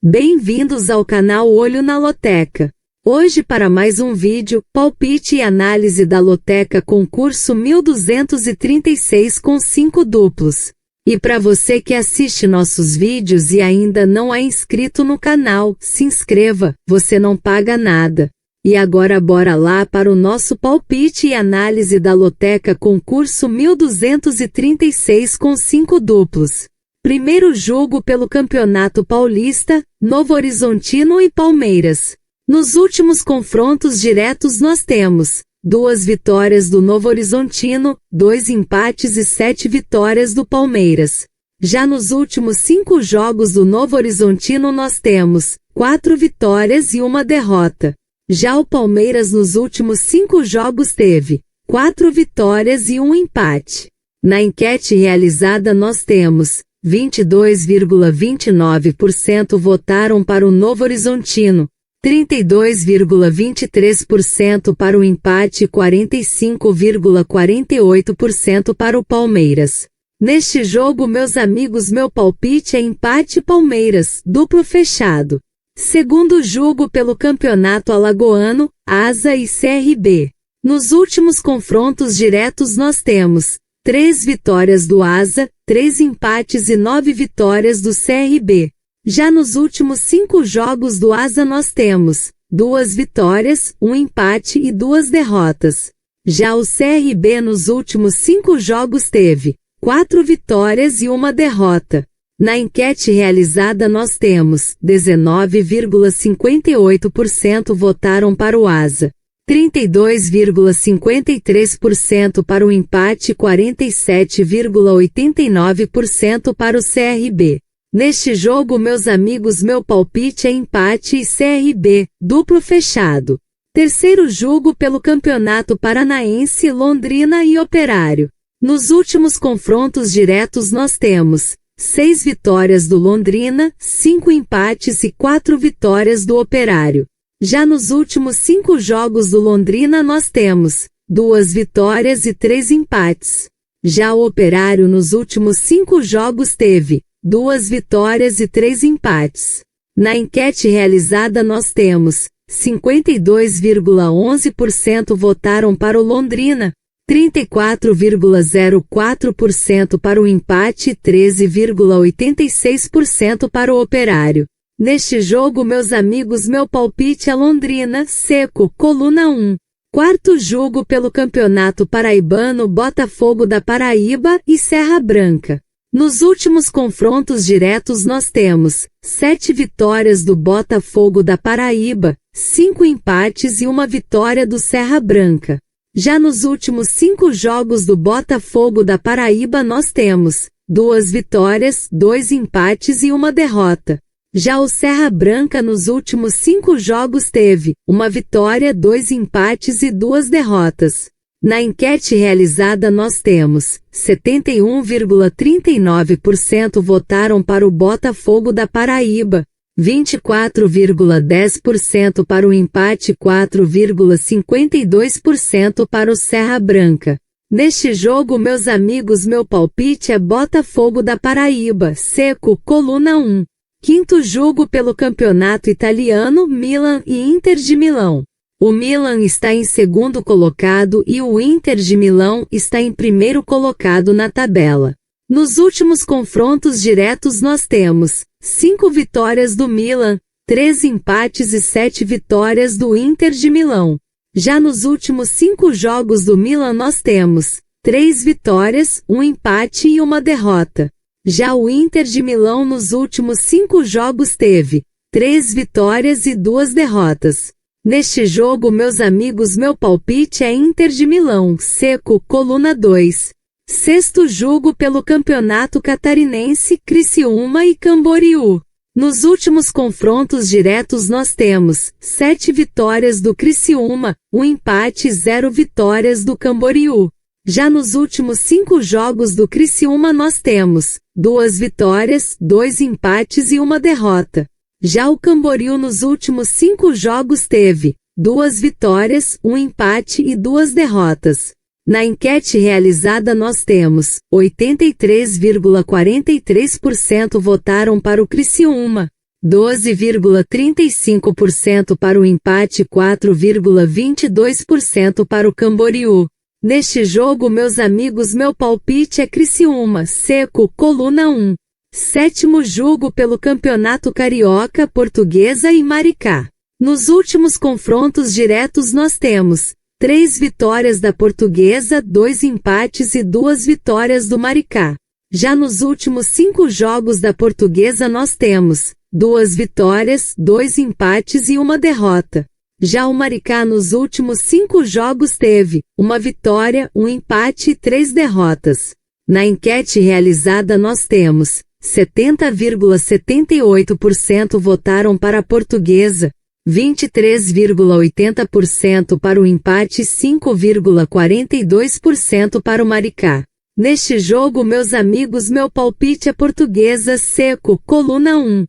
Bem-vindos ao canal Olho na Loteca. Hoje para mais um vídeo, palpite e análise da Loteca concurso 1236 com 5 duplos. E para você que assiste nossos vídeos e ainda não é inscrito no canal, se inscreva, você não paga nada. E agora bora lá para o nosso palpite e análise da Loteca concurso 1236 com 5 duplos. Primeiro jogo pelo Campeonato Paulista, Novo Horizontino e Palmeiras. Nos últimos confrontos diretos nós temos 2 vitórias do Novo Horizontino, 2 empates e 7 vitórias do Palmeiras. Já nos últimos 5 jogos do Novo Horizontino nós temos 4 vitórias e 1 derrota. Já o Palmeiras nos últimos 5 jogos teve 4 vitórias e 1 empate. Na enquete realizada nós temos 22,29% votaram para o Novo Horizontino, 32,23% para o empate e 45,48% para o Palmeiras. Neste jogo, meus amigos, meu palpite é empate Palmeiras, duplo fechado. Segundo jogo pelo Campeonato Alagoano, Asa e CRB. Nos últimos confrontos diretos nós temos 3 vitórias do Asa, 3 empates e 9 vitórias do CRB. Já nos últimos 5 jogos do Asa nós temos 2 vitórias, 1 empate e 2 derrotas. Já o CRB nos últimos 5 jogos teve 4 vitórias e 1 derrota. Na enquete realizada nós temos 19,58% votaram para o Asa, 32,53% para o empate e 47,89% para o CRB. Neste jogo, meus amigos, meu palpite é empate e CRB, duplo fechado. Terceiro jogo pelo Campeonato Paranaense, Londrina e Operário. Nos últimos confrontos diretos nós temos 6 vitórias do Londrina, 5 empates e 4 vitórias do Operário. Já nos últimos 5 jogos do Londrina nós temos 2 vitórias e 3 empates. Já o Operário nos últimos 5 jogos teve 2 vitórias e 3 empates. Na enquete realizada nós temos 52,11% votaram para o Londrina, 34,04% para o empate e 13,86% para o Operário. Neste jogo, meus amigos, meu palpite é Londrina, seco, coluna 1. Quarto jogo pelo Campeonato Paraibano, Botafogo da Paraíba e Serra Branca. Nos últimos confrontos diretos nós temos 7 vitórias do Botafogo da Paraíba, 5 empates e 1 vitória do Serra Branca. Já nos últimos 5 jogos do Botafogo da Paraíba nós temos 2 vitórias, 2 empates e 1 derrota. Já o Serra Branca nos últimos 5 jogos teve 1 vitória, 2 empates e 2 derrotas. Na enquete realizada nós temos 71,39% votaram para o Botafogo da Paraíba, 24,10% para o empate e 4,52% para o Serra Branca. Neste jogo, meus amigos, meu palpite é Botafogo da Paraíba, seco, coluna 1. Quinto jogo pelo Campeonato Italiano, Milan e Inter de Milão. O Milan está em segundo colocado e o Inter de Milão está em primeiro colocado na tabela. Nos últimos confrontos diretos nós temos 5 vitórias do Milan, 3 empates e 7 vitórias do Inter de Milão. Já nos últimos 5 jogos do Milan nós temos 3 vitórias, 1 empate e 1 derrota. Já o Inter de Milão nos últimos 5 jogos teve 3 vitórias e 2 derrotas. Neste jogo, meus amigos, meu palpite é Inter de Milão, seco, coluna 2. Sexto jogo pelo Campeonato Catarinense, Criciúma e Camboriú. Nos últimos confrontos diretos nós temos 7 vitórias do Criciúma, 1 empate e 0 vitórias do Camboriú. Já nos últimos 5 jogos do Criciúma nós temos 2 vitórias, 2 empates e 1 derrota. Já o Camboriú nos últimos 5 jogos teve 2 vitórias, 1 empate e 2 derrotas. Na enquete realizada nós temos 83,43% votaram para o Criciúma, 12,35% para o empate e 4,22% para o Camboriú. Neste jogo, meus amigos, meu palpite é Criciúma, Seco, coluna 1. Sétimo jogo pelo Campeonato Carioca, Portuguesa e Maricá. Nos últimos confrontos diretos nós temos 3 vitórias da Portuguesa, 2 empates e 2 vitórias do Maricá. Já nos últimos 5 jogos da Portuguesa nós temos 2 vitórias, 2 empates e 1 derrota. Já o Maricá nos últimos 5 jogos teve 1 vitória, 1 empate e 3 derrotas. Na enquete realizada nós temos 70,78% votaram para a Portuguesa, 23,80% para o empate e 5,42% para o Maricá. Neste jogo, meus amigos, meu palpite é Portuguesa, Seco, coluna 1.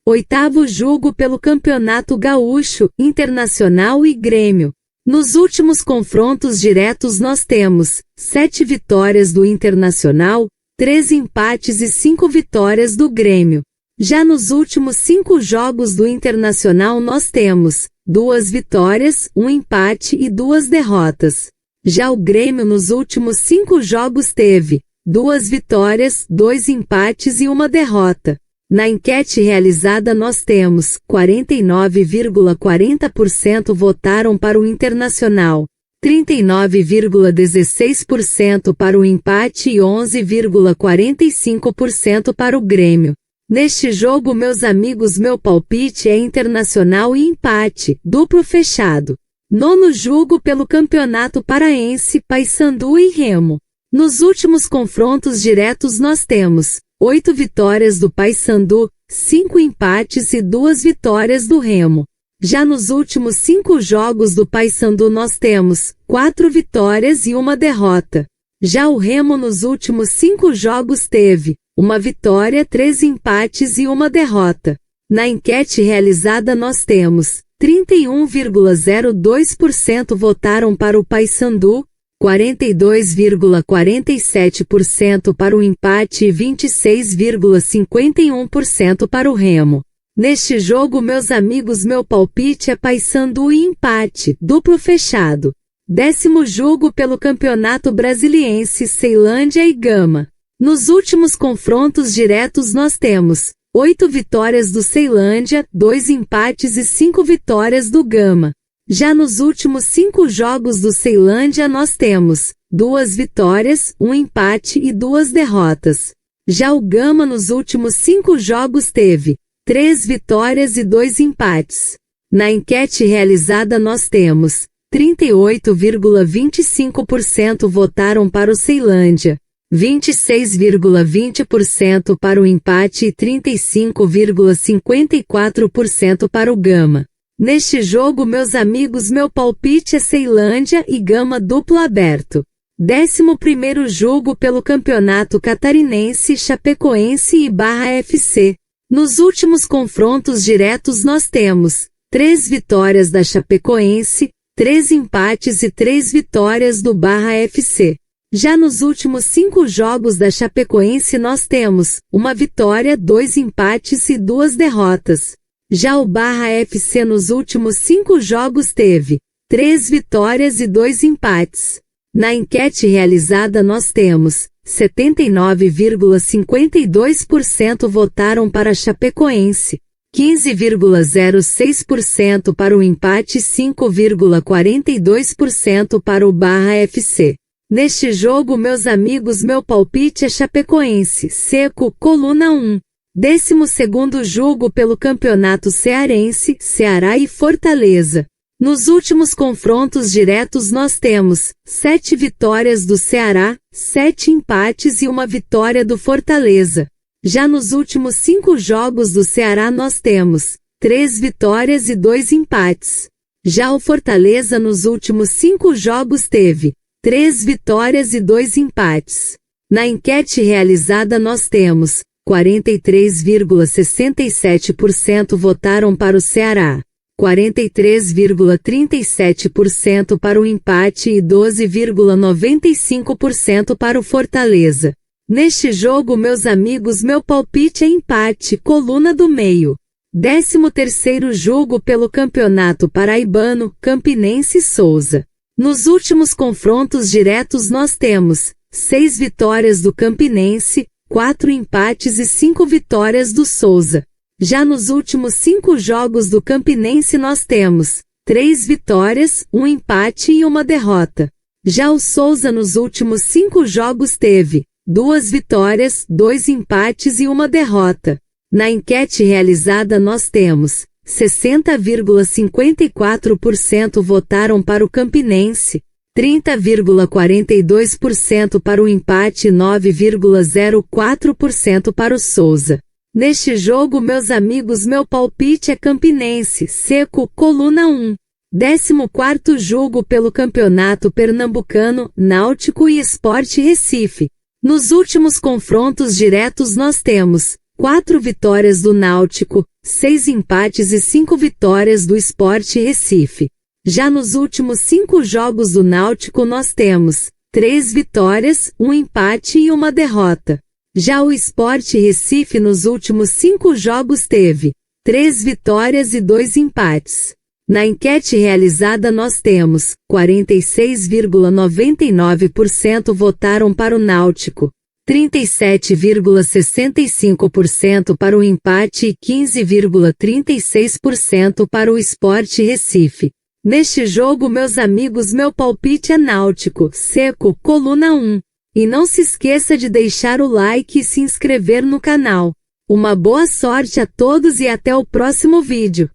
Oitavo jogo pelo Campeonato Gaúcho, Internacional e Grêmio. Nos últimos confrontos diretos nós temos 7 vitórias do Internacional, 3 empates e 5 vitórias do Grêmio. Já nos últimos 5 jogos do Internacional nós temos 2 vitórias, 1 empate e 2 derrotas. Já o Grêmio nos últimos 5 jogos teve 2 vitórias, 2 empates e 1 derrota. Na enquete realizada nós temos 49,40% votaram para o Internacional, 39,16% para o empate e 11,45% para o Grêmio. Neste jogo, meus amigos, meu palpite é Internacional e empate, duplo fechado. Nono jogo pelo Campeonato Paraense, Paysandu e Remo. Nos últimos confrontos diretos nós temos 8 vitórias do Paysandu, 5 empates e 2 vitórias do Remo. Já nos últimos 5 jogos do Paysandu nós temos 4 vitórias e 1 derrota. Já o Remo nos últimos 5 jogos teve 1 vitória, 3 empates e 1 derrota. Na enquete realizada nós temos 31,02% votaram para o Paysandu, 42,47% para o empate e 26,51% para o Remo. Neste jogo, meus amigos, meu palpite é Paysandu e empate, duplo fechado. Décimo jogo pelo Campeonato Brasiliense, Ceilândia e Gama. Nos últimos confrontos diretos nós temos 8 vitórias do Ceilândia, 2 empates e 5 vitórias do Gama. Já nos últimos 5 jogos do Ceilândia nós temos 2 vitórias, 1 empate e 2 derrotas. Já o Gama nos últimos 5 jogos teve 3 vitórias e 2 empates. Na enquete realizada nós temos 38,25% votaram para o Ceilândia, 26,20% para o empate e 35,54% para o Gama. Neste jogo, meus amigos, meu palpite é Ceilândia e Gama duplo aberto. 11º jogo pelo Campeonato Catarinense, Chapecoense e Barra FC. Nos últimos confrontos diretos nós temos 3 vitórias da Chapecoense, 3 empates e 3 vitórias do Barra FC. Já nos últimos 5 jogos da Chapecoense nós temos 1 vitória, 2 empates e 2 derrotas. Já o Barra FC nos últimos 5 jogos teve 3 vitórias e 2 empates. Na enquete realizada nós temos 79,52% votaram para a Chapecoense, 15,06% para o empate e 5,42% para o Barra FC. Neste jogo, meus amigos, meu palpite é Chapecoense, Seco, coluna 1. 12º jogo pelo Campeonato Cearense, Ceará e Fortaleza. Nos últimos confrontos diretos nós temos 7 vitórias do Ceará, 7 empates e 1 vitória do Fortaleza. Já nos últimos 5 jogos do Ceará nós temos 3 vitórias e 2 empates. Já o Fortaleza nos últimos 5 jogos teve 3 vitórias e 2 empates. Na enquete realizada nós temos 43,67% votaram para o Ceará, 43,37% para o empate e 12,95% para o Fortaleza. Neste jogo, meus amigos, meu palpite é empate, coluna do meio. 13º jogo pelo Campeonato Paraibano, Campinense e Souza. Nos últimos confrontos diretos nós temos 6 vitórias do Campinense, 4 empates e 5 vitórias do Souza. Já nos últimos 5 jogos do Campinense nós temos 3 vitórias, 1 empate e 1 derrota. Já o Souza nos últimos 5 jogos teve 2 vitórias, 2 empates e 1 derrota. Na enquete realizada nós temos 60,54% votaram para o Campinense, 30,42% para o empate e 9,04% para o Souza. Neste jogo, meus amigos, meu palpite é Campinense, seco, coluna 1. 14º jogo pelo Campeonato Pernambucano, Náutico e Sport Recife. Nos últimos confrontos diretos nós temos 4 vitórias do Náutico, 6 empates e 5 vitórias do Sport Recife. Já nos últimos 5 jogos do Náutico nós temos 3 vitórias, 1 empate e 1 derrota. Já o Sport Recife nos últimos 5 jogos teve 3 vitórias e 2 empates. Na enquete realizada nós temos 46,99% votaram para o Náutico, 37,65% para o empate e 15,36% para o Sport Recife. Neste jogo, meus amigos, meu palpite é Náutico, seco, coluna 1. E não se esqueça de deixar o like e se inscrever no canal. Uma boa sorte a todos e até o próximo vídeo.